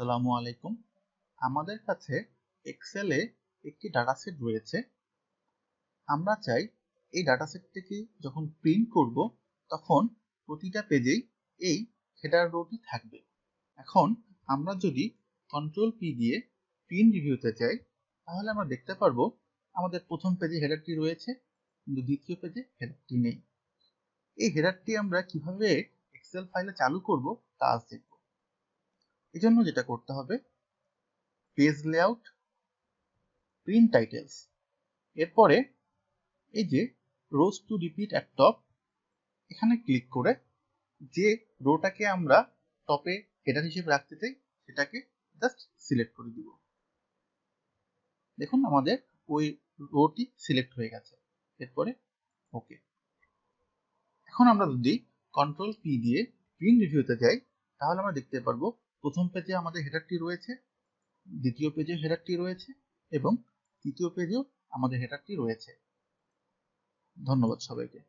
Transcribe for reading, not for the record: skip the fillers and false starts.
আসসালামু আলাইকুম। আমাদের কাছে এক্সেলে একটি ডাটাসেট রয়েছে। আমরা চাই এই ডাটাসেটটিকে যখন প্রিন্ট করব তখন প্রতিটা পেজেই এই হেডার রোটি থাকবে। এখন আমরা যদি কন্ট্রোল পি দিয়ে প্রিন্ট রিভিউতে যাই তাহলে আমরা দেখতে পারবো আমাদের প্রথম পেজে হেডারটি রয়েছে কিন্তু দ্বিতীয় পেজে হেডারটি নেই। এই হেডারটি আমরা কিভাবে এক্সেল ফাইলে চালু করব তা আজ দেখব। এজন্য যেটা করতে হবে, পেজ লেআউট, প্রিন্ট টাইটেলস, এরপরে এই যে রোজ টু রিপিট অ্যাট টপ, এখানে ক্লিক করে যে রোটাকে আমরা টপে হেডার হিসেবে রাখতে চাই সেটাকে জাস্ট সিলেক্ট করে দিব। দেখুন আমাদের ওই রোটি সিলেক্ট হয়ে গেছে। এরপরে ওকে। এখন আমরা যদি কন্ট্রোল পি দিয়ে প্রিন্ট রিভিউতে যাই তাহলে আমরা দেখতে পারবো প্রথম পেজে আমাদের হেডারটি রয়েছে, দ্বিতীয় পেজে হেডারটি রয়েছে এবং তৃতীয় পেজেও আমাদের হেডারটি রয়েছে। ধন্যবাদ সবাইকে।